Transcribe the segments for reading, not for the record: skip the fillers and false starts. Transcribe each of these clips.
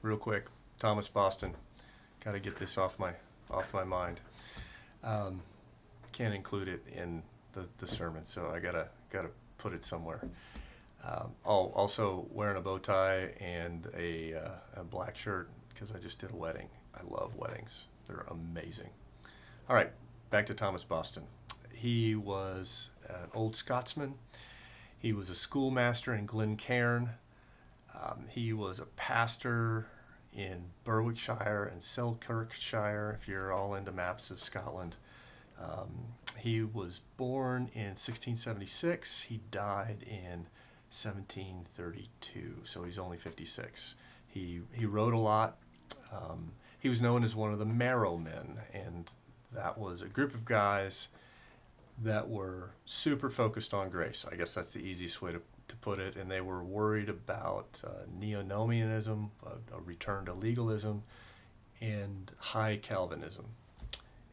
Real quick, Thomas Boston. Got to get this off my mind. Um, can't include it in the sermon, so I gotta put it somewhere. Also wearing a bow tie and a black shirt because I just did a wedding. I love weddings; they're amazing. All right, back to Thomas Boston. He was an old Scotsman. He was a schoolmaster in Glencairn. He was a pastor in Berwickshire and Selkirkshire, if you're all into maps of Scotland. He was born in 1676. He died in 1732, so he's only 56. He wrote a lot. He was known as one of the Marrow Men, and that was a group of guys that were super focused on grace. I guess that's the easiest way to put it. And they were worried about neonomianism, a return to legalism, and high Calvinism.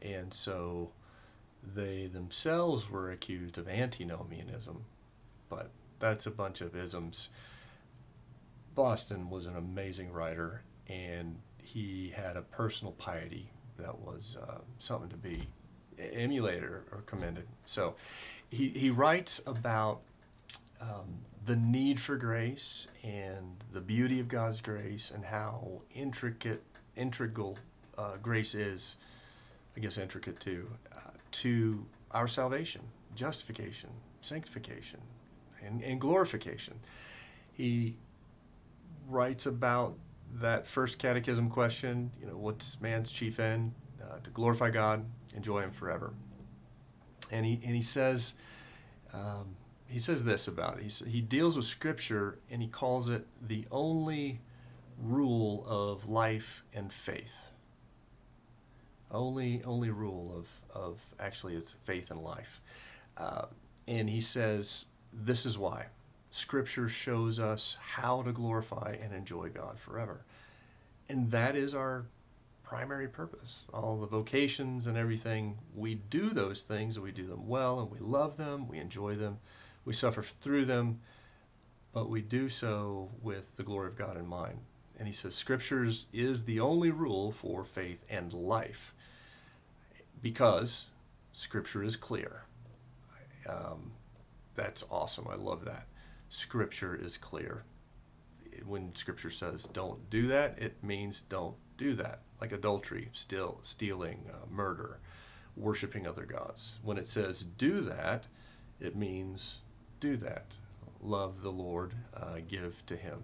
And so they themselves were accused of antinomianism, but that's a bunch of isms. Boston was an amazing writer, and he had a personal piety that was something to be emulated or commended. So he writes about the need for grace and the beauty of God's grace and how integral grace is, I guess intricate too, to our salvation, justification, sanctification, and glorification. He writes about that first catechism question, what's man's chief end? To glorify God, enjoy Him forever. And he says this about it. He deals with Scripture and he calls it the only rule of life and faith. Only rule of actually it's faith and life. And he says this is why. Scripture shows us how to glorify and enjoy God forever. And that is our primary purpose. All the vocations and everything, we do those things and we do them well and we love them, we enjoy them, we suffer through them, but we do so with the glory of God in mind. And he says Scriptures is the only rule for faith and life because Scripture is clear. That's awesome. I love that. Scripture is clear. When Scripture says don't do that, it means don't do that. Like adultery, stealing, murder, worshiping other gods. When it says do that, it means do that. Love the Lord, give to Him.